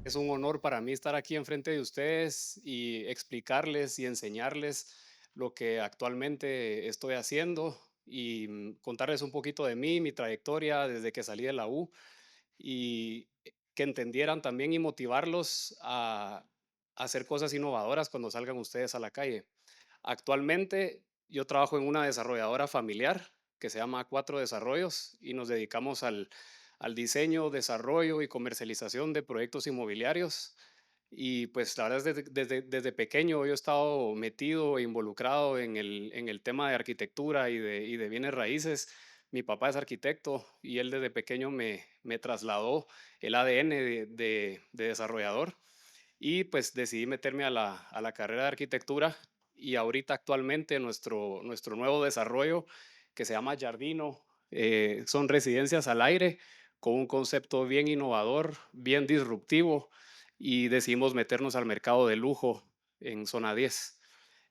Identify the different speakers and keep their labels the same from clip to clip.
Speaker 1: Es un honor para mí estar aquí enfrente de ustedes y explicarles y enseñarles lo que actualmente estoy haciendo y contarles un poquito de mí, mi trayectoria desde que salí de la U y que entendieran también y motivarlos a hacer cosas innovadoras cuando salgan ustedes a la calle. Actualmente yo trabajo en una desarrolladora familiar que se llama Cuatro Desarrollos y nos dedicamos al diseño, desarrollo y comercialización de proyectos inmobiliarios. Y pues la verdad es desde pequeño yo he estado metido e involucrado en el tema de arquitectura y de bienes raíces. Mi papá es arquitecto y él desde pequeño me trasladó el ADN de desarrollador y pues decidí meterme a la carrera de arquitectura y ahorita actualmente nuestro nuevo desarrollo que se llama Jardino, son residencias al aire con un concepto bien innovador, bien disruptivo y decidimos meternos al mercado de lujo en zona 10.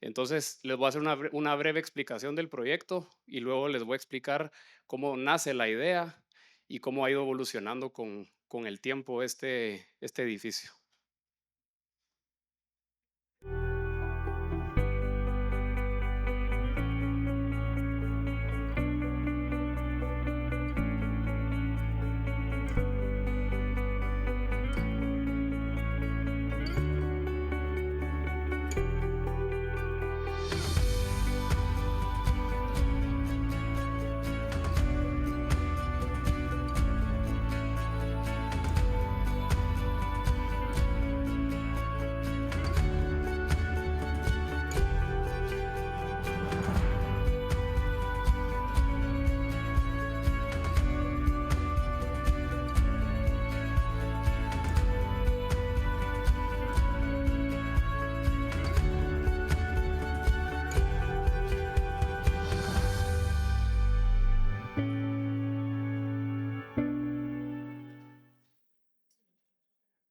Speaker 1: Entonces, les voy a hacer una breve explicación del proyecto y luego les voy a explicar cómo nace la idea y cómo ha ido evolucionando con el tiempo este edificio.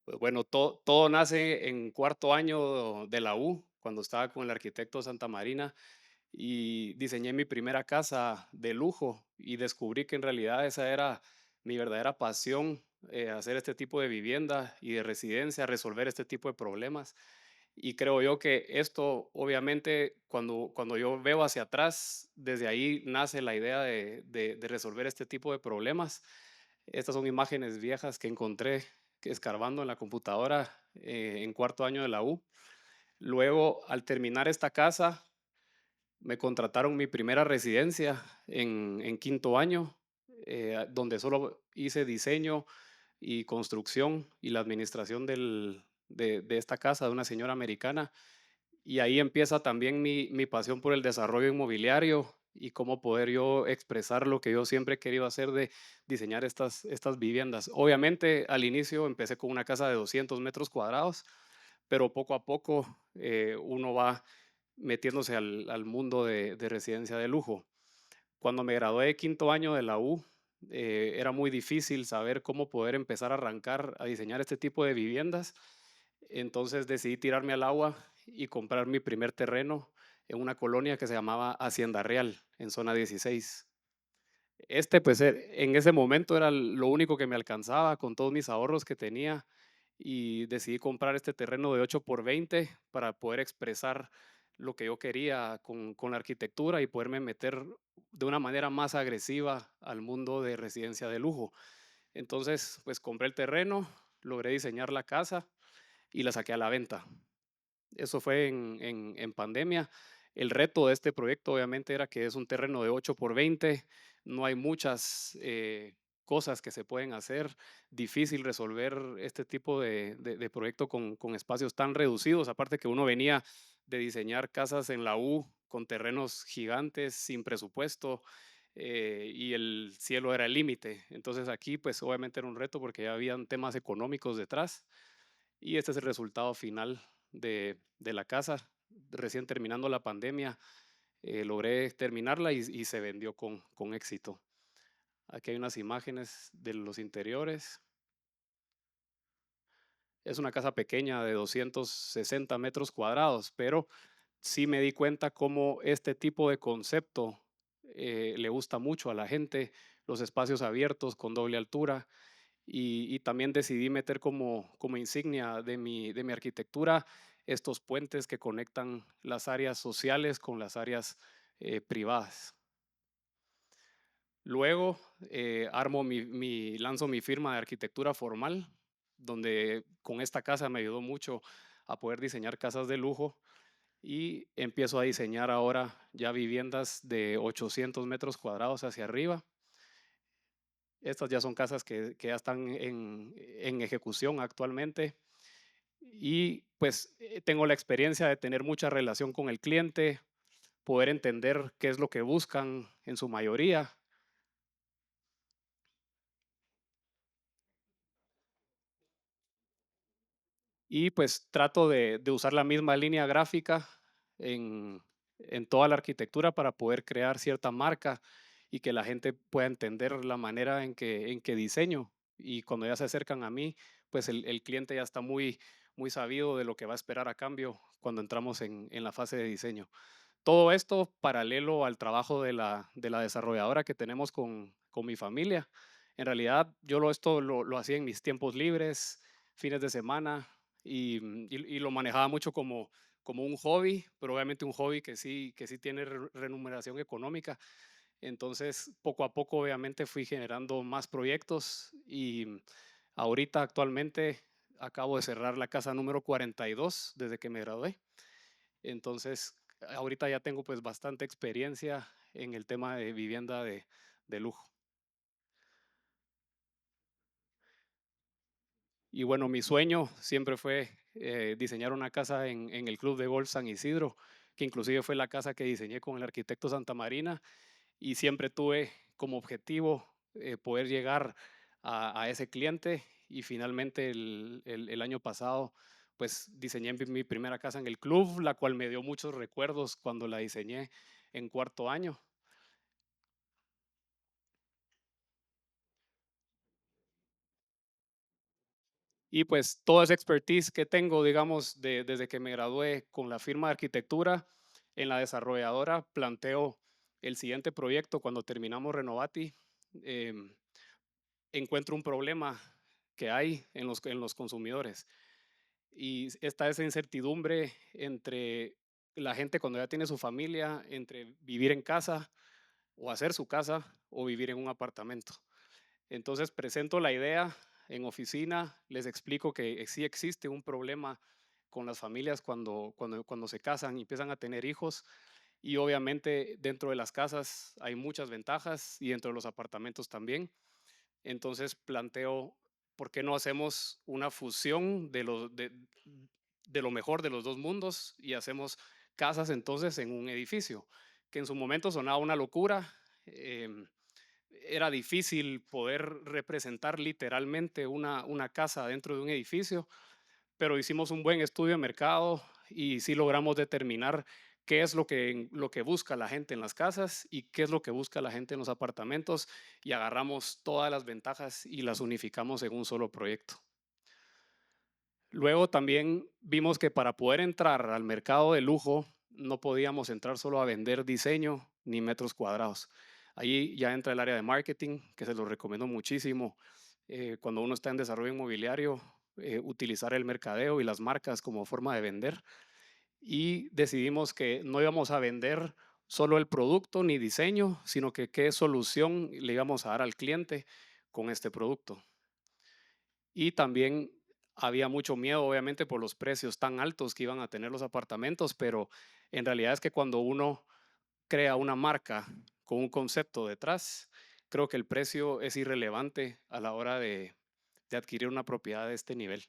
Speaker 1: Pues bueno, todo nace en cuarto año de la U, cuando estaba con el arquitecto Santa Marina y diseñé mi primera casa de lujo y descubrí que en realidad esa era mi verdadera pasión, hacer este tipo de vivienda y de residencia, resolver este tipo de problemas. Y creo yo que esto, obviamente, cuando yo veo hacia atrás, desde ahí nace la idea de resolver este tipo de problemas. Estas son imágenes viejas que encontré escarbando en la computadora en cuarto año de la U. Luego, al terminar esta casa, me contrataron mi primera residencia en quinto año, donde solo hice diseño y construcción y la administración de esta casa de una señora americana. Y ahí empieza también mi pasión por el desarrollo inmobiliario y cómo poder yo expresar lo que yo siempre he querido hacer de diseñar estas viviendas. Obviamente al inicio empecé con una casa de 200 metros cuadrados, pero poco a poco uno va metiéndose al mundo de residencia de lujo. Cuando me gradué de quinto año de la U, era muy difícil saber cómo poder empezar a arrancar a diseñar este tipo de viviendas. Entonces decidí tirarme al agua y comprar mi primer terreno en una colonia que se llamaba Hacienda Real, en zona 16. Pues en ese momento era lo único que me alcanzaba con todos mis ahorros que tenía y decidí comprar este terreno de 8 por 20 para poder expresar lo que yo quería con la arquitectura y poderme meter de una manera más agresiva al mundo de residencia de lujo. Entonces, pues compré el terreno, logré diseñar la casa y la saqué a la venta. Eso fue en pandemia. El reto de este proyecto obviamente era que es un terreno de 8 por 20, no hay muchas cosas que se pueden hacer, difícil resolver este tipo de proyecto con espacios tan reducidos, aparte que uno venía de diseñar casas en la U con terrenos gigantes, sin presupuesto, y el cielo era el límite. Entonces aquí pues obviamente era un reto porque ya habían temas económicos detrás y este es el resultado final de la casa. Recién terminando la pandemia, logré terminarla y se vendió con éxito. Aquí hay unas imágenes de los interiores. Es una casa pequeña de 260 metros cuadrados, pero sí me di cuenta cómo este tipo de concepto le gusta mucho a la gente, los espacios abiertos con doble altura y también decidí meter como insignia de mi arquitectura estos puentes que conectan las áreas sociales con las áreas privadas. Luego lanzo mi firma de arquitectura formal, donde con esta casa me ayudó mucho a poder diseñar casas de lujo y empiezo a diseñar ahora ya viviendas de 800 metros cuadrados hacia arriba. Estas ya son casas que ya están en ejecución actualmente y pues tengo la experiencia de tener mucha relación con el cliente, poder entender qué es lo que buscan en su mayoría. Y pues trato de usar la misma línea gráfica en, en toda la arquitectura para poder crear cierta marca y que la gente pueda entender la manera en que diseño. Y cuando ya se acercan a mí, pues el cliente ya está muy sabido de lo que va a esperar a cambio cuando entramos en la fase de diseño. Todo esto paralelo al trabajo de la desarrolladora que tenemos con mi familia. En realidad, esto lo hacía en mis tiempos libres, fines de semana, y lo manejaba mucho como un hobby, pero obviamente un hobby que sí tiene remuneración económica. Entonces, poco a poco, obviamente, fui generando más proyectos y ahorita actualmente acabo de cerrar la casa número 42 desde que me gradué. Entonces, ahorita ya tengo pues bastante experiencia en el tema de vivienda de lujo. Y bueno, mi sueño siempre fue diseñar una casa en el Club de Golf San Isidro, que inclusive fue la casa que diseñé con el arquitecto Santa Marina y siempre tuve como objetivo poder llegar a ese cliente y finalmente el año pasado pues diseñé mi primera casa en el club, la cual me dio muchos recuerdos cuando la diseñé en cuarto año. Y pues toda esa expertise que tengo, digamos, desde que me gradué con la firma de arquitectura, en la desarrolladora planteo el siguiente proyecto cuando terminamos Renovati. em, Encuentro un problema que hay en los consumidores y está esa incertidumbre entre la gente cuando ya tiene su familia, entre vivir en casa o hacer su casa o vivir en un apartamento. Entonces presento la idea en oficina, les explico que sí existe un problema con las familias cuando se casan y empiezan a tener hijos. Y obviamente dentro de las casas hay muchas ventajas y dentro de los apartamentos también. Entonces planteo, ¿por qué no hacemos una fusión de lo mejor de los dos mundos y hacemos casas entonces en un edificio? Que en su momento sonaba una locura. Era difícil poder representar literalmente una casa dentro de un edificio, pero hicimos un buen estudio de mercado y sí logramos determinar qué es lo que busca la gente en las casas y qué es lo que busca la gente en los apartamentos y agarramos todas las ventajas y las unificamos en un solo proyecto. Luego también vimos que para poder entrar al mercado de lujo no podíamos entrar solo a vender diseño ni metros cuadrados. Ahí ya entra el área de marketing, que se lo recomiendo muchísimo. Cuando uno está en desarrollo inmobiliario, utilizar el mercadeo y las marcas como forma de vender. Y decidimos que no íbamos a vender solo el producto ni diseño, sino que qué solución le íbamos a dar al cliente con este producto. Y también había mucho miedo, obviamente, por los precios tan altos que iban a tener los apartamentos, pero en realidad es que cuando uno crea una marca con un concepto detrás, creo que el precio es irrelevante a la hora de adquirir una propiedad de este nivel.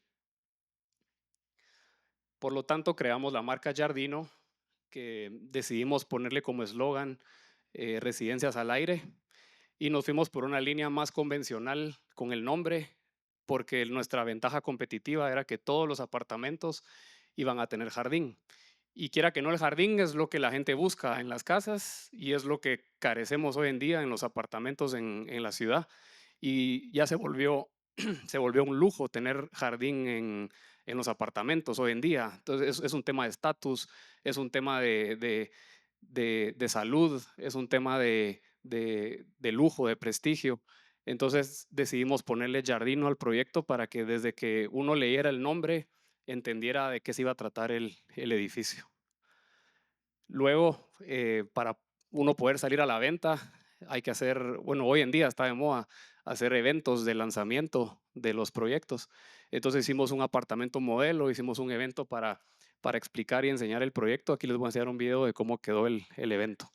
Speaker 1: Por lo tanto, creamos la marca Jardino, que decidimos ponerle como eslogan residencias al aire y nos fuimos por una línea más convencional con el nombre, porque nuestra ventaja competitiva era que todos los apartamentos iban a tener jardín. Y quiera que no, el jardín es lo que la gente busca en las casas y es lo que carecemos hoy en día en los apartamentos en la ciudad. Y ya se volvió un lujo tener jardín en los apartamentos hoy en día. Entonces es un tema de estatus, es un tema de salud, es un tema de lujo, de prestigio. Entonces decidimos ponerle Giardino al proyecto para que desde que uno leyera el nombre entendiera de qué se iba a tratar el edificio. Luego, para uno poder salir a la venta, hay que hacer, bueno, hoy en día está de moda hacer eventos de lanzamiento de los proyectos. Entonces hicimos un apartamento modelo, hicimos un evento para explicar y enseñar el proyecto. Aquí les voy a enseñar un video de cómo quedó el evento.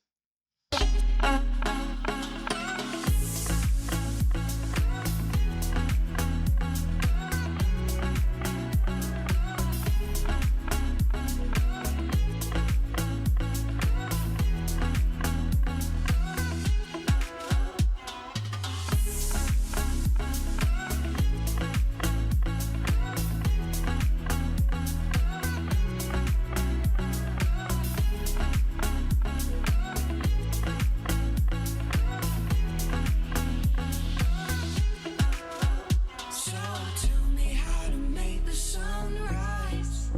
Speaker 2: So tell me how to make the sunrise.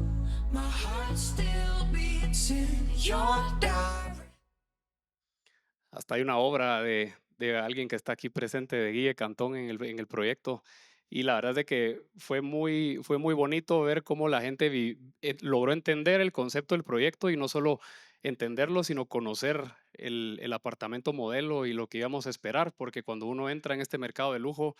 Speaker 2: My heart still beats in your direction.
Speaker 1: Hasta hay una obra de alguien que está aquí presente, de Guille Cantón, en el proyecto. Y la verdad es de que fue muy bonito ver cómo la gente logró entender el concepto del proyecto y no solo entenderlo, sino conocer el apartamento modelo y lo que íbamos a esperar, porque cuando uno entra en este mercado de lujo,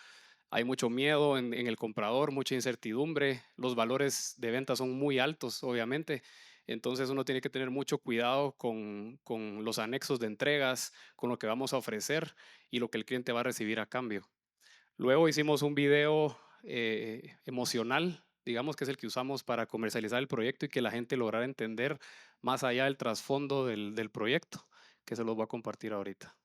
Speaker 1: hay mucho miedo en el comprador, mucha incertidumbre, los valores de venta son muy altos, obviamente. Entonces uno tiene que tener mucho cuidado con los anexos de entregas, con lo que vamos a ofrecer y lo que el cliente va a recibir a cambio. Luego hicimos un video emocional, digamos que es el que usamos para comercializar el proyecto y que la gente lograra entender más allá del trasfondo del proyecto, que se los voy a compartir ahorita.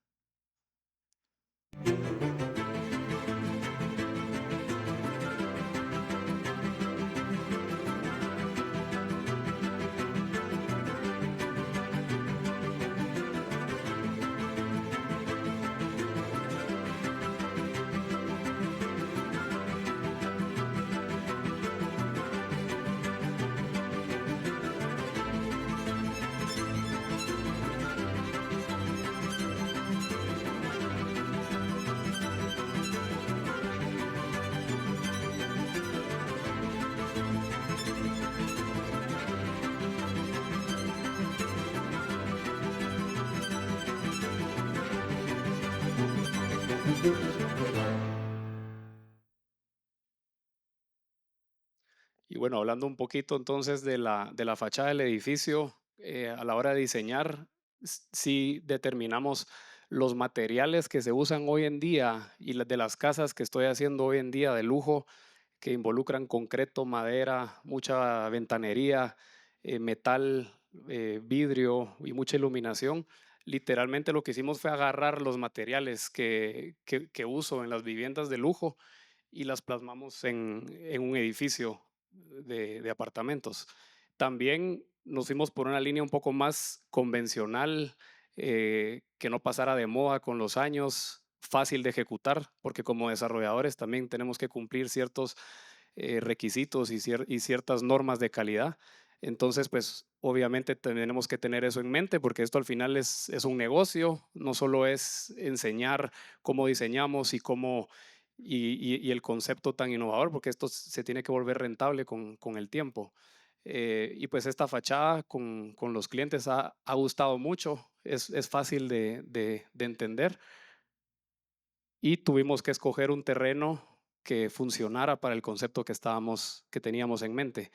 Speaker 1: Y bueno, hablando un poquito entonces de la fachada del edificio, a la hora de diseñar, sí determinamos los materiales que se usan hoy en día y de las casas que estoy haciendo hoy en día de lujo, que involucran concreto, madera, mucha ventanería, metal, vidrio y mucha iluminación. Literalmente lo que hicimos fue agarrar los materiales que uso en las viviendas de lujo y las plasmamos en un edificio de apartamentos. También nos fuimos por una línea un poco más convencional, que no pasara de moda con los años, fácil de ejecutar, porque como desarrolladores también tenemos que cumplir ciertos requisitos y ciertas normas de calidad. Entonces, pues obviamente tenemos que tener eso en mente porque esto al final es un negocio, no solo es enseñar cómo diseñamos y cómo y el concepto tan innovador, porque esto se tiene que volver rentable con el tiempo. Y pues esta fachada con los clientes ha gustado mucho, es fácil de entender y tuvimos que escoger un terreno que funcionara para el concepto que teníamos en mente.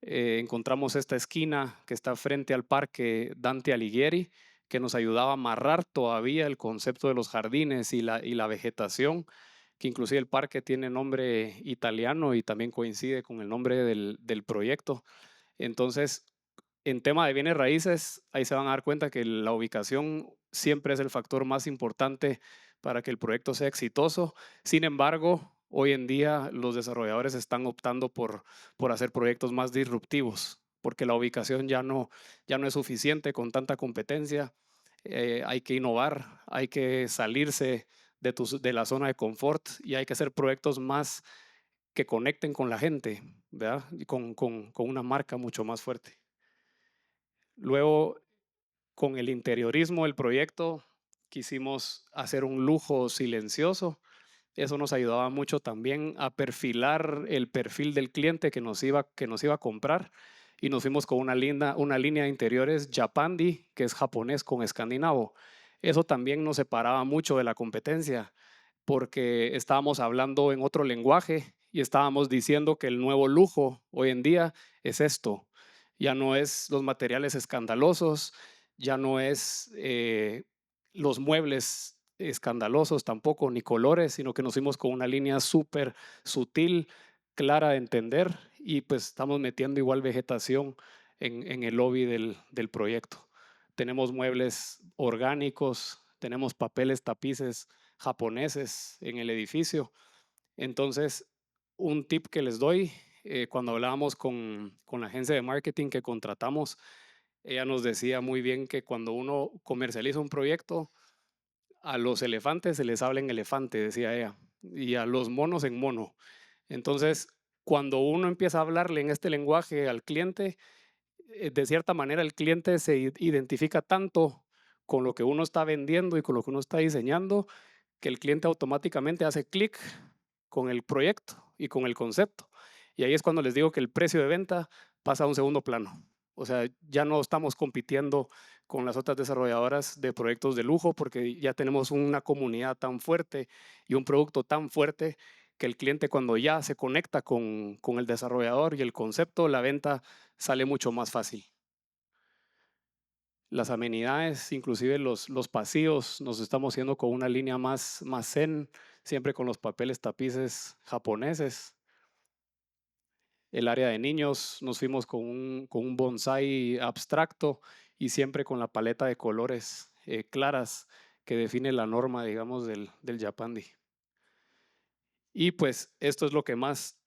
Speaker 1: Encontramos esta esquina que está frente al parque Dante Alighieri, que nos ayudaba a amarrar todavía el concepto de los jardines y la vegetación, que inclusive el parque tiene nombre italiano y también coincide con el nombre del proyecto. Entonces, en tema de bienes raíces, ahí se van a dar cuenta que la ubicación siempre es el factor más importante para que el proyecto sea exitoso. Sin embargo, hoy en día los desarrolladores están optando por hacer proyectos más disruptivos, porque la ubicación ya no es suficiente con tanta competencia. Hay que innovar, hay que salirse de la zona de confort y hay que hacer proyectos más que conecten con la gente, ¿verdad? Y con una marca mucho más fuerte. Luego, con el interiorismo del proyecto, quisimos hacer un lujo silencioso. Eso nos ayudaba mucho también a perfilar el perfil del cliente que nos iba a comprar, y nos fuimos con una línea de interiores Japandi, que es japonés con escandinavo. Eso también nos separaba mucho de la competencia, porque estábamos hablando en otro lenguaje y estábamos diciendo que el nuevo lujo hoy en día es esto. Ya no es los materiales escandalosos, ya no es los muebles escandalosos tampoco, ni colores, sino que nos fuimos con una línea súper sutil, clara de entender, y pues estamos metiendo igual vegetación en el lobby del proyecto. Tenemos muebles orgánicos, tenemos papeles, tapices japoneses en el edificio. Entonces, un tip que les doy, cuando hablábamos con la agencia de marketing que contratamos, ella nos decía muy bien que cuando uno comercializa un proyecto, a los elefantes se les habla en elefante, decía ella, y a los monos en mono. Entonces, cuando uno empieza a hablarle en este lenguaje al cliente, de cierta manera el cliente se identifica tanto con lo que uno está vendiendo y con lo que uno está diseñando, que el cliente automáticamente hace clic con el proyecto y con el concepto. Y ahí es cuando les digo que el precio de venta pasa a un segundo plano. O sea, ya no estamos compitiendo con las otras desarrolladoras de proyectos de lujo, porque ya tenemos una comunidad tan fuerte y un producto tan fuerte que el cliente, cuando ya se conecta con el desarrollador y el concepto, la venta sale mucho más fácil. Las amenidades, inclusive los pasillos, nos estamos yendo con una línea más zen, siempre con los papeles tapices japoneses. El área de niños, nos fuimos con un bonsai abstracto y siempre con la paleta de colores claras que define la norma, digamos, del Japandi. Y pues esto es lo que más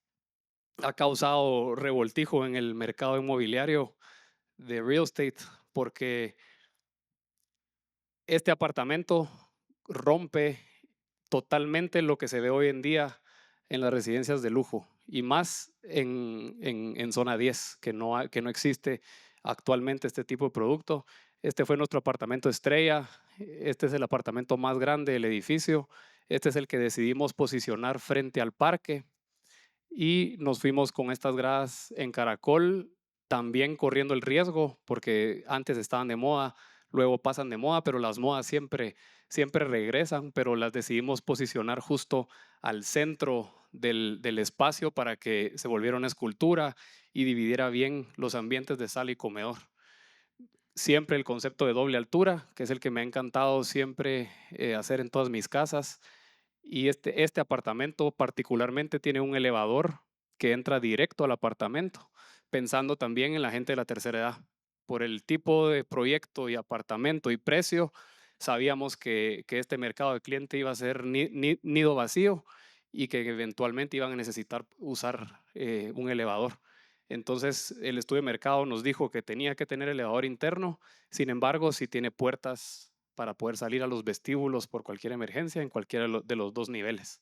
Speaker 1: ha causado revoltijo en el mercado inmobiliario de real estate, porque este apartamento rompe totalmente lo que se ve hoy en día en las residencias de lujo, y más en zona 10, que no existe actualmente este tipo de producto. Este fue nuestro apartamento estrella, este es el apartamento más grande del edificio, este es el que decidimos posicionar frente al parque, y nos fuimos con estas gradas en caracol, también corriendo el riesgo, porque antes estaban de moda, luego pasan de moda, pero las modas siempre regresan, pero las decidimos posicionar justo al centro del espacio para que se volviera una escultura y dividiera bien los ambientes de sala y comedor. Siempre el concepto de doble altura, que es el que me ha encantado siempre hacer en todas mis casas, y este apartamento particularmente tiene un elevador que entra directo al apartamento, pensando también en la gente de la tercera edad. Por el tipo de proyecto y apartamento y precio, sabíamos que este mercado de cliente iba a ser nido vacío y que eventualmente iban a necesitar usar un elevador. Entonces, el estudio de mercado nos dijo que tenía que tener elevador interno. Sin embargo, si tiene puertas para poder salir a los vestíbulos por cualquier emergencia en cualquiera de los dos niveles.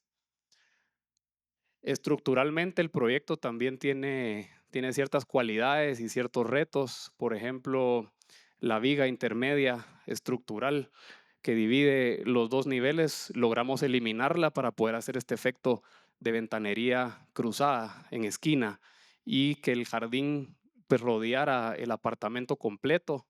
Speaker 1: Estructuralmente, el proyecto también tiene ciertas cualidades y ciertos retos. Por ejemplo, la viga intermedia estructural que divide los dos niveles, logramos eliminarla para poder hacer este efecto de ventanería cruzada en esquina, y que el jardín pues rodeara el apartamento completo.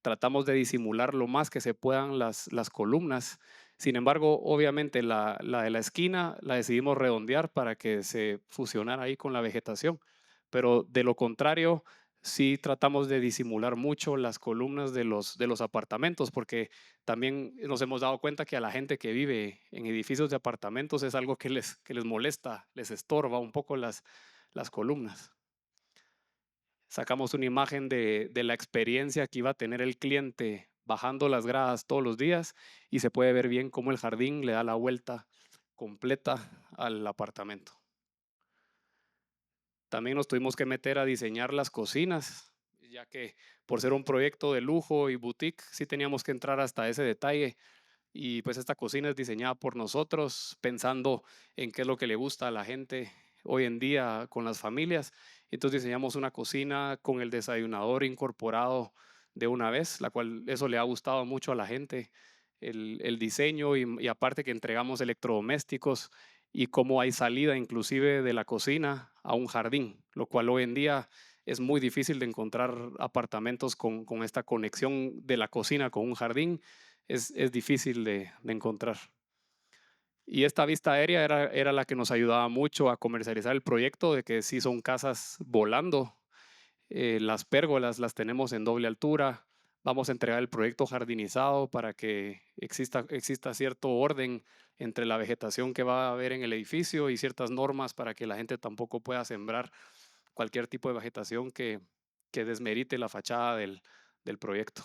Speaker 1: Tratamos de disimular lo más que se puedan las columnas. Sin embargo, obviamente la de la esquina la decidimos redondear para que se fusionara ahí con la vegetación. Pero de lo contrario, sí tratamos de disimular mucho las columnas de los apartamentos, porque también nos hemos dado cuenta que a la gente que vive en edificios de apartamentos es algo que les molesta, les estorba un poco las columnas. Sacamos una imagen de la experiencia que iba a tener el cliente bajando las gradas todos los días, y se puede ver bien cómo el jardín le da la vuelta completa al apartamento. También nos tuvimos que meter a diseñar las cocinas, ya que por ser un proyecto de lujo y boutique, sí teníamos que entrar hasta ese detalle. Y pues esta cocina es diseñada por nosotros, pensando en qué es lo que le gusta a la gente hoy en día con las familias. Entonces diseñamos una cocina con el desayunador incorporado de una vez, la cual eso le ha gustado mucho a la gente. el diseño y aparte que entregamos electrodomésticos y cómo hay salida inclusive de la cocina a un jardín, lo cual hoy en día es muy difícil de encontrar apartamentos con esta conexión de la cocina con un jardín, es difícil de encontrar. Y esta vista aérea era la que nos ayudaba mucho a comercializar el proyecto, de que sí son casas volando, las pérgolas las tenemos en doble altura. Vamos a entregar el proyecto jardinizado para que exista cierto orden entre la vegetación que va a haber en el edificio y ciertas normas para que la gente tampoco pueda sembrar cualquier tipo de vegetación que desmerite la fachada del proyecto.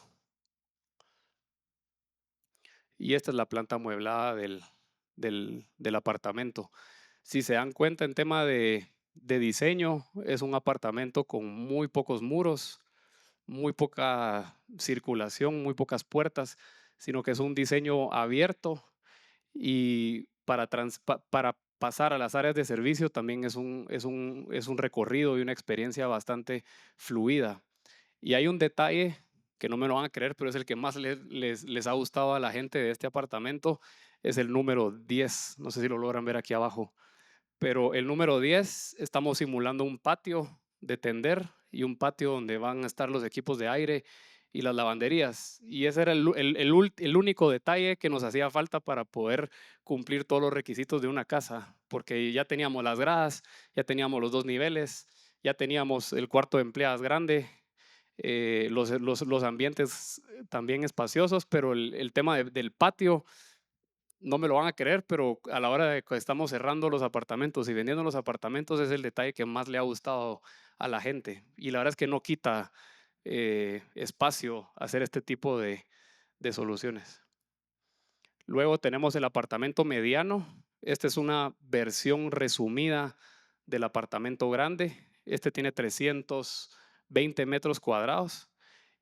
Speaker 1: Y esta es la planta amueblada del apartamento. Si se dan cuenta en tema de diseño, es un apartamento con muy pocos muros, muy poca circulación, muy pocas puertas, sino que es un diseño abierto y para pasar a las áreas de servicio también es un recorrido y una experiencia bastante fluida. Y hay un detalle que no me lo van a creer, pero es el que más les ha gustado a la gente de este apartamento, es el número 10. No sé si lo logran ver aquí abajo. Pero el número 10 estamos simulando un patio de tender y un patio donde van a estar los equipos de aire y las lavanderías. Y ese era el único detalle que nos hacía falta para poder cumplir todos los requisitos de una casa, porque ya teníamos las gradas, ya teníamos los dos niveles, ya teníamos el cuarto de empleadas grande, los ambientes también espaciosos, pero el tema del patio no me lo van a creer, pero a la hora de que estamos cerrando los apartamentos y vendiendo los apartamentos es el detalle que más le ha gustado a la gente. Y la verdad es que no quita espacio hacer este tipo de soluciones. Luego tenemos el apartamento mediano. Esta es una versión resumida del apartamento grande. Este tiene 320 metros cuadrados.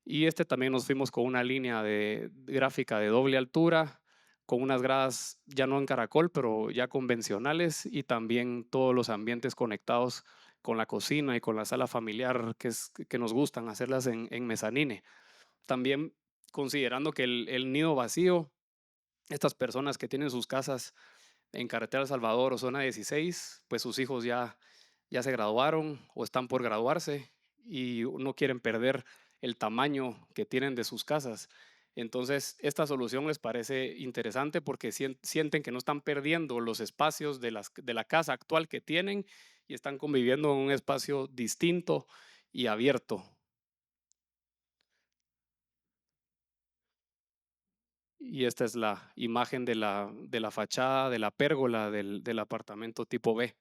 Speaker 1: Y este también nos fuimos con una línea de gráfica de doble altura, con unas gradas ya no en caracol, pero ya convencionales y también todos los ambientes conectados con la cocina y con la sala familiar que nos gustan hacerlas en mezanine. También considerando que el nido vacío, estas personas que tienen sus casas en Carretera El Salvador o Zona 16, pues sus hijos ya se graduaron o están por graduarse y no quieren perder el tamaño que tienen de sus casas. Entonces, esta solución les parece interesante porque sienten que no están perdiendo los espacios de la casa actual que tienen y están conviviendo en un espacio distinto y abierto. Y esta es la imagen de la fachada, de la pérgola del apartamento tipo B.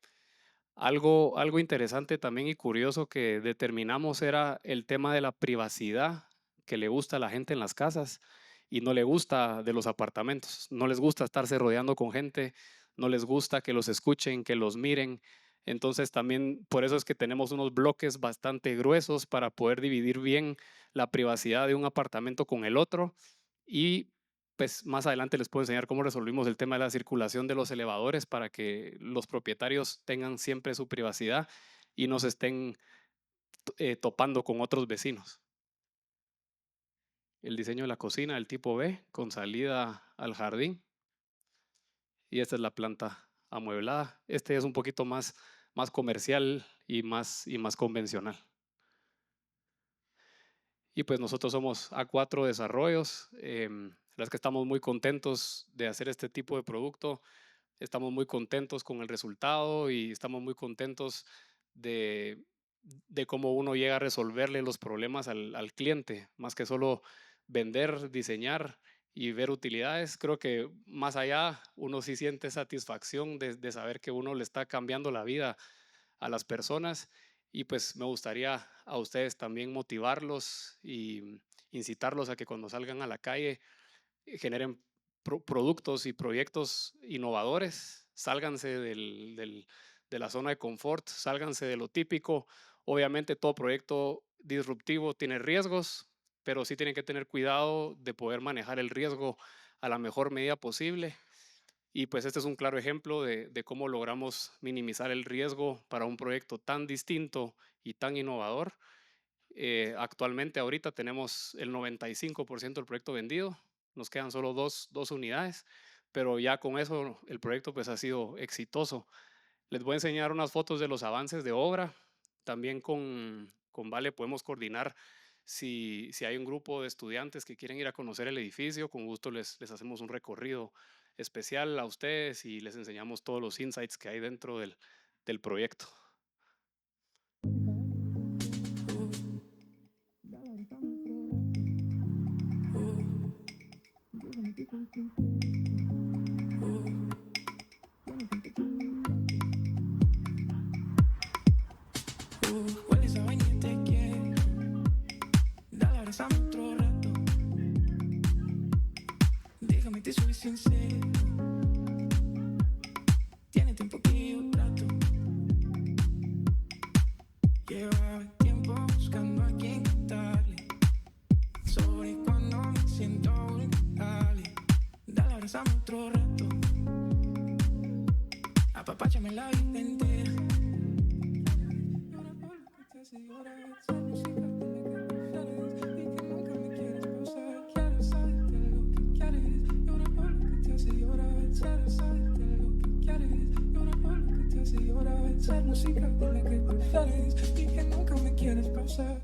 Speaker 1: Algo interesante también y curioso que determinamos era el tema de la privacidad que le gusta a la gente en las casas y no le gusta de los apartamentos. No les gusta estarse rodeando con gente, no les gusta que los escuchen, que los miren. Entonces también por eso es que tenemos unos bloques bastante gruesos para poder dividir bien la privacidad de un apartamento con el otro y pues más adelante les puedo enseñar cómo resolvimos el tema de la circulación de los elevadores para que los propietarios tengan siempre su privacidad y no se estén topando con otros vecinos. El diseño de la cocina, el tipo B, con salida al jardín. Y esta es la planta amueblada. Este es un poquito más comercial y más convencional. Y pues nosotros somos A4 Desarrollos. La verdad es que estamos muy contentos de hacer este tipo de producto. Estamos muy contentos con el resultado y estamos muy contentos de, de cómo uno llega a resolverle los problemas al cliente, más que solo vender, diseñar y ver utilidades. Creo que más allá uno sí siente satisfacción de saber que uno le está cambiando la vida a las personas y pues me gustaría a ustedes también motivarlos y incitarlos a que cuando salgan a la calle generen productos y proyectos innovadores, sálganse de la zona de confort, sálganse de lo típico. Obviamente todo proyecto disruptivo tiene riesgos, pero sí tienen que tener cuidado de poder manejar el riesgo a la mejor medida posible. Y pues este es un claro ejemplo de cómo logramos minimizar el riesgo para un proyecto tan distinto y tan innovador. Actualmente, ahorita tenemos el 95% del proyecto vendido. nos quedan solo dos unidades, pero ya con eso el proyecto pues ha sido exitoso. Les voy a enseñar unas fotos de los avances de obra. También con Vale podemos coordinar si hay un grupo de estudiantes que quieren ir a conocer el edificio, con gusto les hacemos un recorrido especial a ustedes y les enseñamos todos los insights que hay dentro del proyecto.
Speaker 2: Huele esa vaina y te quiero. Dale, abrázame otro rato. Déjame te soy sincero. Tiene tiempo que yo trato. Llevaba tiempo buscando a quien contarle sobre cuando me siento vulnerable. Dale, abrázame otro rato. Apapáchame la vida entera. Llora por lo que te hace llorar. Esa música de la que prefieres y que nunca me quieres pausar. Quiero saberte lo que quieres. Llora por lo que te hace llorar. Quiero saberte lo que quieres. Llora por lo que te hace llorar. Esa música de la que prefieres y que nunca me quieres pausar.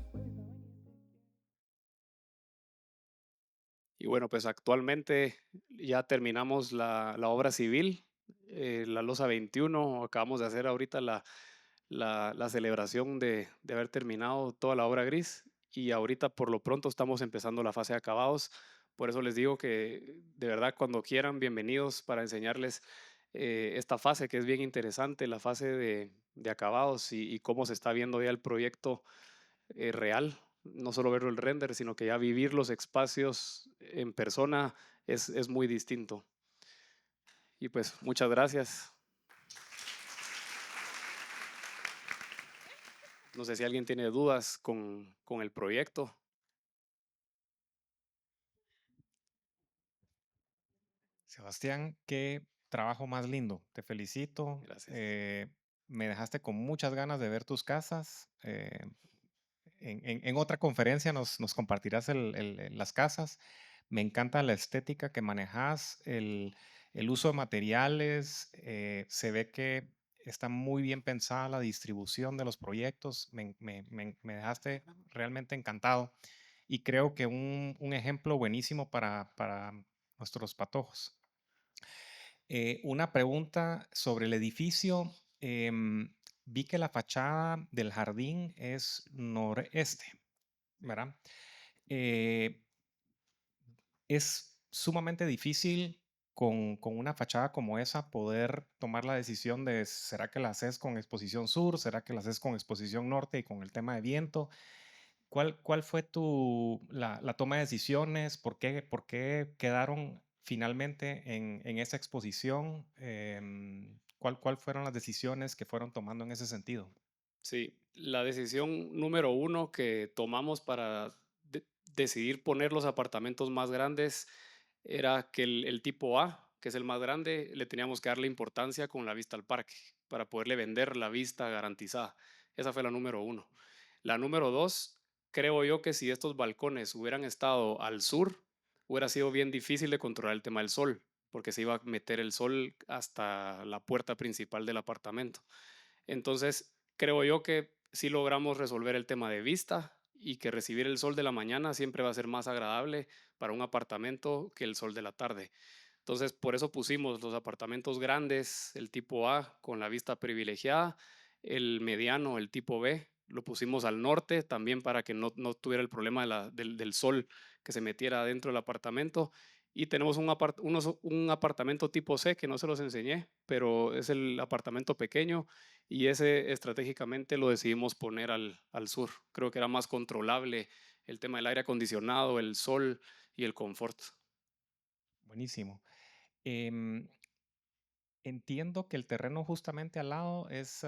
Speaker 1: Y bueno, pues actualmente ya terminamos la obra civil, la losa 21. Acabamos de hacer ahorita la celebración de haber terminado toda la obra gris y ahorita por lo pronto estamos empezando la fase de acabados. Por eso les digo que de verdad cuando quieran, bienvenidos para enseñarles esta fase que es bien interesante, la fase de acabados y cómo se está viendo ya el proyecto real, no solo ver el render, sino que ya vivir los espacios en persona es muy distinto. Y pues muchas gracias. No sé si alguien tiene dudas con el proyecto.
Speaker 3: Sebastián, qué trabajo más lindo. Te felicito.
Speaker 1: Gracias.
Speaker 3: Me dejaste con muchas ganas de ver tus casas. En otra conferencia nos compartirás las casas. Me encanta la estética que manejas, el uso de materiales. Se ve que está muy bien pensada la distribución de los proyectos. Me dejaste realmente encantado y creo que un ejemplo buenísimo para nuestros patojos. Una pregunta sobre el edificio. Vi que la fachada del jardín es noreste, ¿verdad? Es sumamente difícil con una fachada como esa poder tomar la decisión de, ¿será que la haces con exposición sur? ¿Será que la haces con exposición norte y con el tema de viento? ¿Cuál fue la toma de decisiones? ¿Por qué quedaron finalmente en esa exposición? ¿Cuál fueron las decisiones que fueron tomando en ese sentido?
Speaker 1: Sí, la decisión número uno que tomamos para decidir poner los apartamentos más grandes era que el tipo A, que es el más grande, le teníamos que darle importancia con la vista al parque para poderle vender la vista garantizada. Esa fue la número uno. La número dos, creo yo que si estos balcones hubieran estado al sur, hubiera sido bien difícil de controlar el tema del sol, porque se iba a meter el sol hasta la puerta principal del apartamento. Entonces, creo yo que sí logramos resolver el tema de vista y que recibir el sol de la mañana siempre va a ser más agradable para un apartamento que el sol de la tarde. Entonces, por eso pusimos los apartamentos grandes, el tipo A con la vista privilegiada, el mediano, el tipo B, lo pusimos al norte también para que no tuviera el problema del sol que se metiera dentro del apartamento. Y tenemos un apartamento tipo C que no se los enseñé, pero es el apartamento pequeño y ese estratégicamente lo decidimos poner al sur. Creo que era más controlable el tema del aire acondicionado, el sol y el confort.
Speaker 3: Buenísimo. Em, Entiendo que el terreno justamente al lado es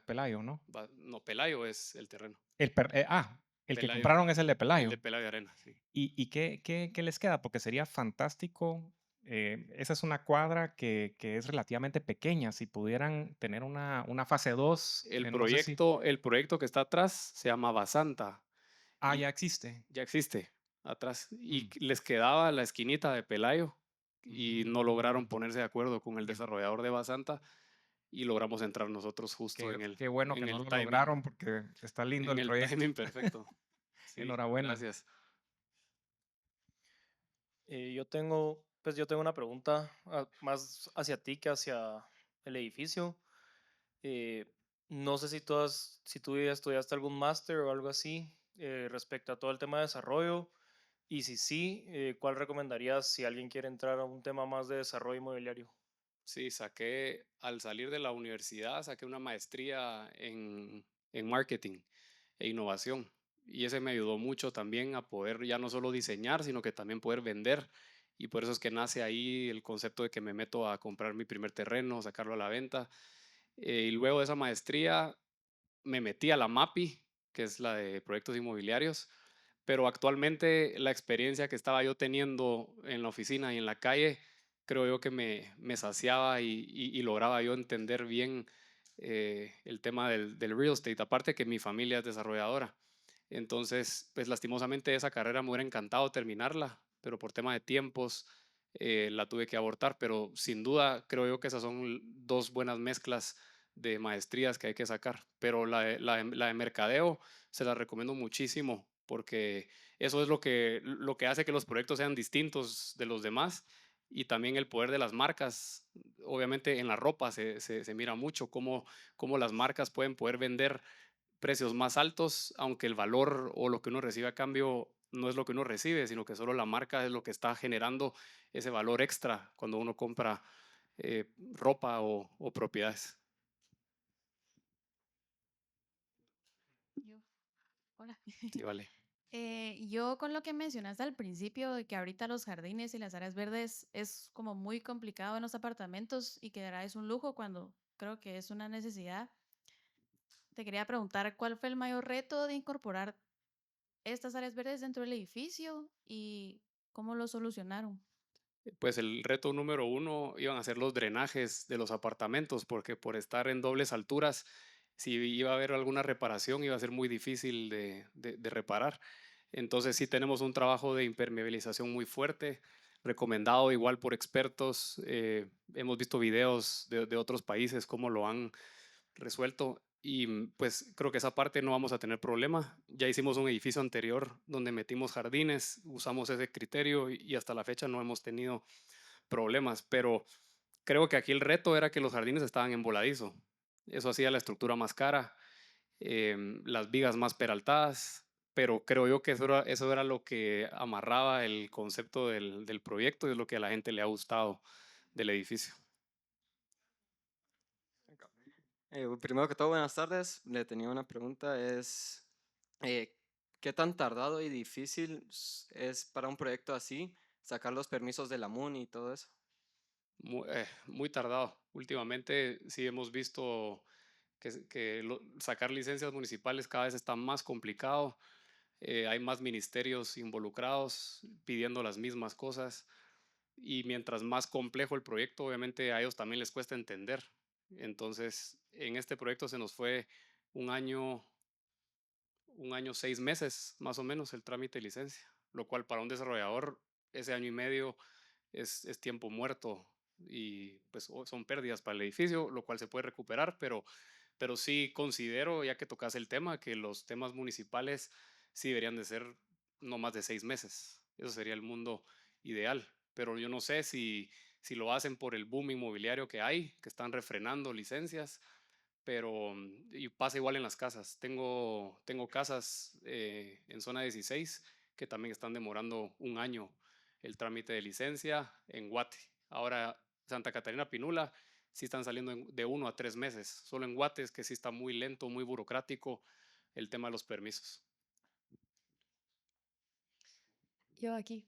Speaker 3: Pelayo, ¿no?
Speaker 1: No, Pelayo es el terreno.
Speaker 3: El que
Speaker 1: Pelayo,
Speaker 3: compraron es el de
Speaker 1: el de
Speaker 3: Pelayo.
Speaker 1: Pelayo Arena, sí.
Speaker 3: ¿Y qué les queda? Porque sería fantástico. Esa es una cuadra que es relativamente pequeña. Si pudieran tener una fase 2, no sé si.
Speaker 1: El proyecto que está atrás se llama Basanta y
Speaker 3: Ya existe.
Speaker 1: ya existe. atrás y
Speaker 3: Mm,
Speaker 1: les quedaba la esquinita de Pelayo y no lograron
Speaker 3: mm.
Speaker 1: ponerse de acuerdo con el
Speaker 3: Qué,
Speaker 1: desarrollador de Basanta y logramos entrar nosotros justo
Speaker 3: qué bueno que
Speaker 1: en
Speaker 3: no
Speaker 1: el
Speaker 3: lo
Speaker 1: timing,
Speaker 3: lograron porque está lindo
Speaker 1: en
Speaker 3: el
Speaker 1: el
Speaker 3: proyecto.
Speaker 1: timing perfecto. Sí,
Speaker 3: Enhorabuena.
Speaker 1: gracias.
Speaker 4: Yo tengo una pregunta más hacia ti que hacia el edificio. Eh, no sé si tú ya estudiaste algún máster o algo así respecto a todo el tema de desarrollo. Y si sí, ¿cuál recomendarías si alguien quiere entrar a un tema más de desarrollo inmobiliario?
Speaker 1: Sí, al salir de la universidad, saqué una maestría en marketing e innovación. Y ese me ayudó mucho también a poder ya no solo diseñar, sino que también poder vender. Y por eso es que nace ahí el concepto de que me meto a comprar mi primer terreno, sacarlo a la venta. Y luego de esa maestría me metí a la MAPI, que es la de proyectos inmobiliarios, pero actualmente la experiencia que estaba yo teniendo en la oficina y en la calle, creo yo que me saciaba y lograba yo entender bien el tema del real estate, aparte que mi familia es desarrolladora. Entonces, pues lastimosamente esa carrera me hubiera encantado terminarla, pero por tema de tiempos la tuve que abortar, pero sin duda creo yo que esas son dos buenas mezclas de maestrías que hay que sacar, pero la de mercadeo se la recomiendo muchísimo porque eso es lo que hace que los proyectos sean distintos de los demás y también el poder de las marcas. Obviamente en la ropa se mira mucho cómo las marcas pueden poder vender precios más altos, aunque el valor o lo que uno recibe a cambio no es lo que uno recibe, sino que solo la marca es lo que está generando ese valor extra cuando uno compra ropa o propiedades.
Speaker 5: Yo, hola.
Speaker 1: Sí, vale.
Speaker 5: Yo con lo que mencionaste al principio, de que ahorita los jardines y las áreas verdes es como muy complicado en los apartamentos y que de verdad es un lujo cuando creo que es una necesidad. Te quería preguntar cuál fue el mayor reto de incorporar estas áreas verdes dentro del edificio y cómo lo solucionaron.
Speaker 1: Pues el reto número uno iban a ser los drenajes de los apartamentos, porque por estar en dobles alturas, si iba a haber alguna reparación, iba a ser muy difícil de reparar. Entonces sí tenemos un trabajo de impermeabilización muy fuerte, recomendado igual por expertos. Hemos visto videos de otros países, cómo lo han resuelto. Y pues creo que esa parte no vamos a tener problema. Ya hicimos un edificio anterior donde metimos jardines, usamos ese criterio y hasta la fecha no hemos tenido problemas, pero creo que aquí el reto era que los jardines estaban en voladizo. Eso hacía la estructura más cara, las vigas más peraltadas, pero creo yo que eso era lo que amarraba el concepto del proyecto y es lo que a la gente le ha gustado del edificio.
Speaker 6: Primero que todo, buenas tardes. Le tenía una pregunta, eh, ¿qué tan tardado y difícil es para un proyecto así sacar los permisos de la MUN y todo eso?
Speaker 1: Muy tardado. Últimamente sí hemos visto sacar licencias municipales cada vez está más complicado. Hay más ministerios involucrados pidiendo las mismas cosas y mientras más complejo el proyecto, obviamente a ellos también les cuesta entender. Entonces, en este proyecto se nos fue un año, un año, 6 meses más o menos el trámite de licencia, lo cual para un desarrollador ese año y medio es tiempo muerto y pues son pérdidas para el edificio, lo cual se puede recuperar, pero sí considero, ya que tocas el tema, que los temas municipales sí deberían de ser no más de 6 meses. Eso sería el mundo ideal. Pero yo no sé si lo hacen por el boom inmobiliario que hay, que están refrenando licencias, pero y pasa igual en las casas. Tengo casas en zona 16 que también están demorando un año el trámite de licencia en Guate. Ahora, Santa Catarina Pinula sí están saliendo de 1 a 3 meses. Solo en Guate es que sí está muy lento, muy burocrático el tema de los permisos.
Speaker 7: Yo aquí.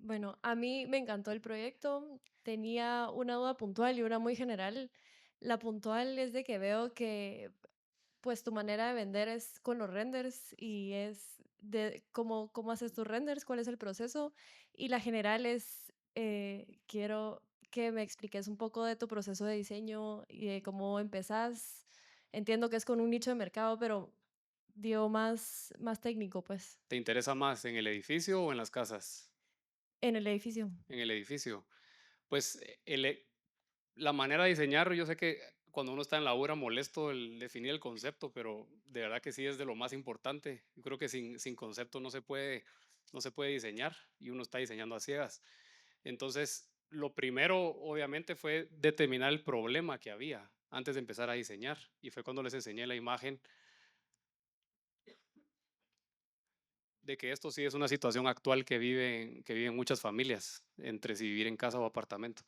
Speaker 7: Bueno, a mí me encantó el proyecto. Tenía una duda puntual y una muy general. La puntual es de que veo que pues tu manera de vender es con los renders y es de cómo haces tus renders, cuál es el proceso. Y la general es, quiero que me expliques un poco de tu proceso de diseño y de cómo empezás. Entiendo que es con un nicho de mercado, pero dio más técnico, pues,
Speaker 1: ¿Te interesa más en el edificio o en las casas?
Speaker 7: en el edificio.
Speaker 1: En el edificio. Pues la manera de diseñar, yo sé que cuando uno está en la obra molesto el definir el concepto, pero de verdad que sí es de lo más importante. Yo creo que sin concepto no se puede diseñar y uno está diseñando a ciegas. Entonces, lo primero, obviamente, fue determinar el problema que había antes de empezar a diseñar. Y fue cuando les enseñé la imagen de que esto sí es una situación actual que viven muchas familias, entre si vivir en casa o apartamento.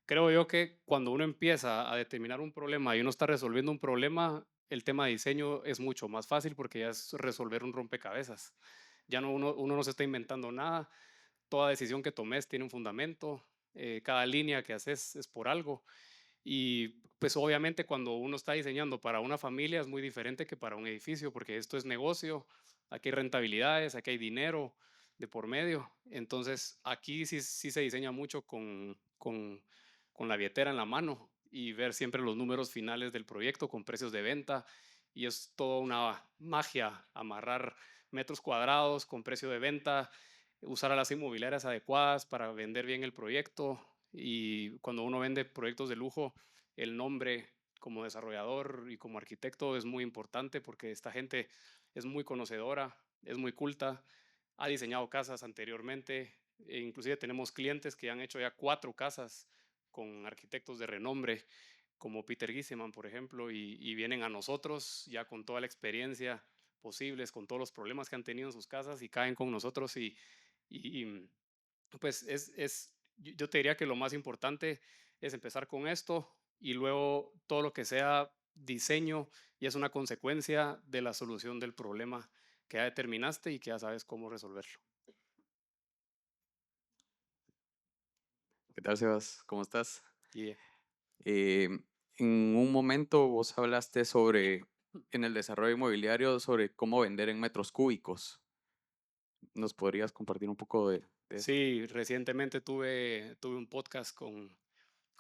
Speaker 1: Creo yo que cuando uno empieza a determinar un problema y uno está resolviendo un problema, el tema de diseño es mucho más fácil porque ya es resolver un rompecabezas. Ya no uno no se está inventando nada, toda decisión que tomes tiene un fundamento, cada línea que haces es por algo. Y pues obviamente cuando uno está diseñando para una familia es muy diferente que para un edificio, porque esto es negocio, aquí hay rentabilidades, aquí hay dinero de por medio. Entonces aquí sí se diseña mucho con la billetera en la mano y ver siempre los números finales del proyecto con precios de venta. Y es toda una magia amarrar metros cuadrados con precio de venta, usar a las inmobiliarias adecuadas para vender bien el proyecto. Y cuando uno vende proyectos de lujo, el nombre como desarrollador y como arquitecto es muy importante porque esta gente es muy conocedora, es muy culta, ha diseñado casas anteriormente, e inclusive tenemos clientes que han hecho ya 4 casas con arquitectos de renombre, como Peter Gisseman, por ejemplo, y vienen a nosotros ya con toda la experiencia posibles, con todos los problemas que han tenido en sus casas y caen con nosotros y pues yo te diría que lo más importante es empezar con esto y luego todo lo que sea diseño y es una consecuencia de la solución del problema que ya determinaste y que ya sabes cómo resolverlo.
Speaker 8: ¿Qué tal, Sebas? ¿Cómo estás?
Speaker 1: Y
Speaker 8: Eh, en un momento vos hablaste sobre, en el desarrollo inmobiliario, sobre cómo vender en metros cúbicos. ¿Nos podrías compartir un poco de esto?
Speaker 1: sí, recientemente tuve un podcast con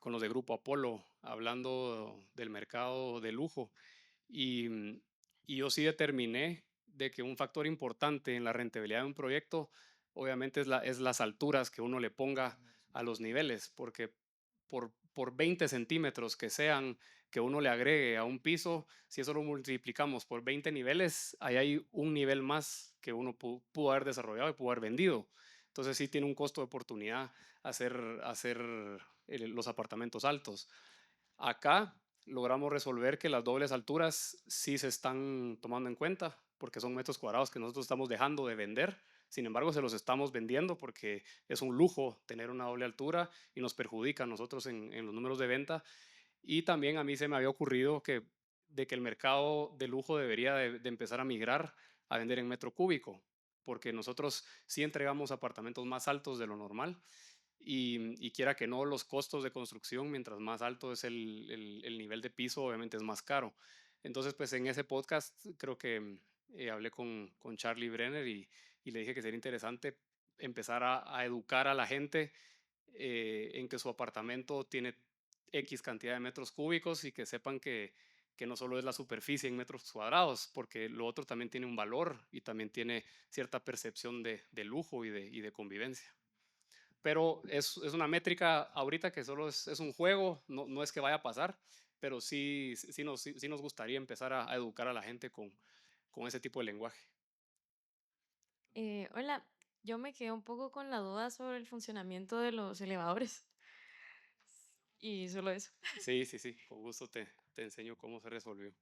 Speaker 1: los de Grupo Apolo hablando del mercado de lujo y, y yo sí determiné de que un factor importante en la rentabilidad de un proyecto obviamente es las alturas que uno le ponga a los niveles, porque por 20 centímetros que sean que uno le agregue a un piso, si eso lo multiplicamos por 20 niveles, ahí hay un nivel más que uno pudo haber desarrollado y pudo haber vendido. Entonces sí tiene un costo de oportunidad hacer los apartamentos altos. Acá logramos resolver que las dobles alturas sí se están tomando en cuenta porque son metros cuadrados que nosotros estamos dejando de vender. Sin embargo, se los estamos vendiendo porque es un lujo tener una doble altura y nos perjudica a nosotros en los números de venta. Y también a mí se me había ocurrido de que el mercado de lujo debería de empezar a migrar a vender en metro cúbico, porque nosotros sí entregamos apartamentos más altos de lo normal y quiera que no, los costos de construcción, mientras más alto es el nivel de piso, obviamente es más caro. Entonces, pues en ese podcast creo que hablé con Charlie Brenner y le dije que sería interesante empezar a educar a la gente en que su apartamento tiene X cantidad de metros cúbicos y que sepan que no solo es la superficie en metros cuadrados, porque lo otro también tiene un valor y también tiene cierta percepción de lujo y de convivencia. Pero es una métrica ahorita que solo es un juego, no es que vaya a pasar, pero sí nos gustaría empezar a educar a la gente con ese tipo de lenguaje.
Speaker 9: Hola, yo me quedé un poco con la duda sobre el funcionamiento de los elevadores y solo eso.
Speaker 1: Sí, con gusto te enseño cómo se resolvió.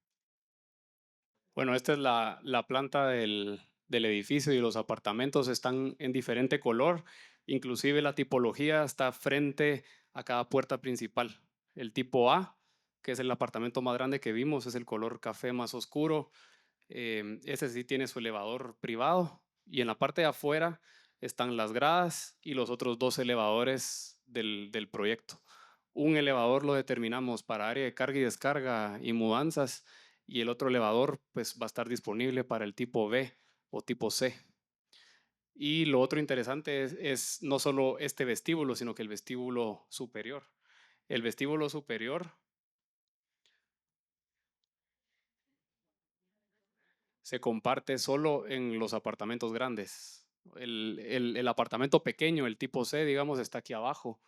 Speaker 1: Bueno, esta es la planta del edificio y los apartamentos están en diferente color, inclusive la tipología está frente a cada puerta principal. El tipo A, que es el apartamento más grande que vimos, es el color café más oscuro. Ese sí tiene su elevador privado y en la parte de afuera están las gradas y los otros 2 elevadores del proyecto. Un elevador lo determinamos para área de carga y descarga y mudanzas y el otro elevador pues va a estar disponible para el tipo B o tipo C. Y lo otro interesante es no solo este vestíbulo, sino que el vestíbulo superior. El vestíbulo superior se comparte solo en los apartamentos grandes. El apartamento pequeño, el tipo C, digamos, está aquí abajo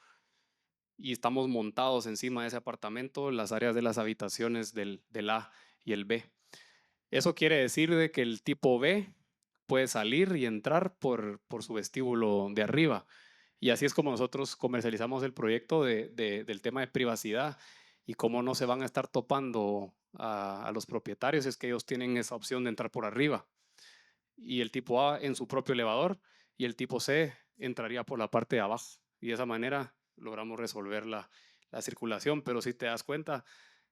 Speaker 1: y estamos montados encima de ese apartamento, las áreas de las habitaciones del A y el B. Eso quiere decir de que el tipo B puede salir y entrar por su vestíbulo de arriba. Y así es como nosotros comercializamos el proyecto del tema de privacidad y cómo no se van a estar topando a los propietarios, es que ellos tienen esa opción de entrar por arriba. Y el tipo A en su propio elevador y el tipo C entraría por la parte de abajo. Y de esa manera logramos resolver la circulación, pero si te das cuenta,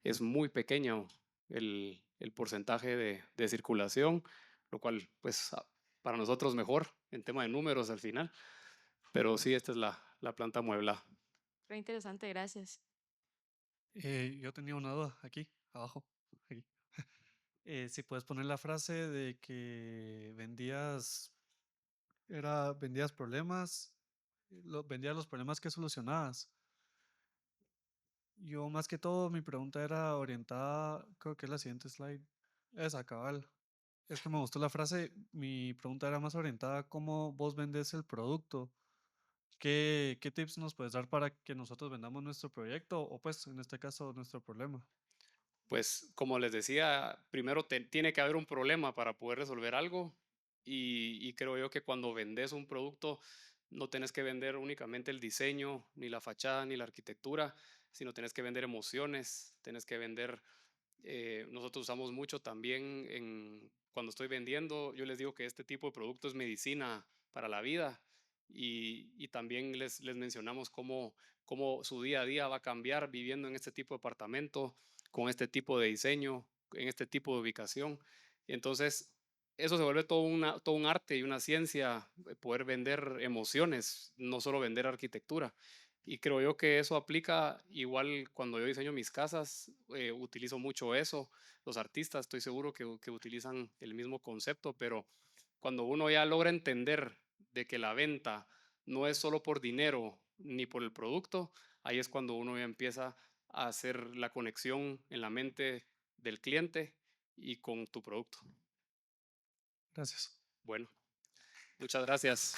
Speaker 1: es muy pequeño el porcentaje de circulación, lo cual pues para nosotros mejor en tema de números al final. Pero sí, esta es la planta muebla.
Speaker 9: Fue interesante, gracias.
Speaker 2: Yo tenía una duda aquí, abajo. Aquí. Si puedes poner la frase de que vendías problemas, vendías los problemas que solucionabas. Yo más que todo, mi pregunta era orientada, creo que es la siguiente slide. Esa, cabal. Es que me gustó la frase. Mi pregunta era más orientada a cómo vos vendes el producto. ¿Qué tips nos puedes dar para que nosotros vendamos nuestro proyecto o pues en este caso nuestro problema?
Speaker 1: Pues como les decía, primero tiene que haber un problema para poder resolver algo y creo yo que cuando vendes un producto no tienes que vender únicamente el diseño, ni la fachada, ni la arquitectura, sino tienes que vender emociones, tienes que vender, nosotros usamos mucho también cuando estoy vendiendo, yo les digo que este tipo de producto es medicina para la vida y también les mencionamos cómo su día a día va a cambiar viviendo en este tipo de apartamento con este tipo de diseño, en este tipo de ubicación. Entonces, eso se vuelve todo un arte y una ciencia, poder vender emociones, no solo vender arquitectura. Y creo yo que eso aplica igual cuando yo diseño mis casas, utilizo mucho eso. Los artistas estoy seguro que utilizan el mismo concepto, pero cuando uno ya logra entender de que la venta no es solo por dinero ni por el producto, ahí es cuando uno ya empieza a hacer la conexión en la mente del cliente y con tu producto.
Speaker 2: Gracias.
Speaker 1: Bueno, muchas gracias.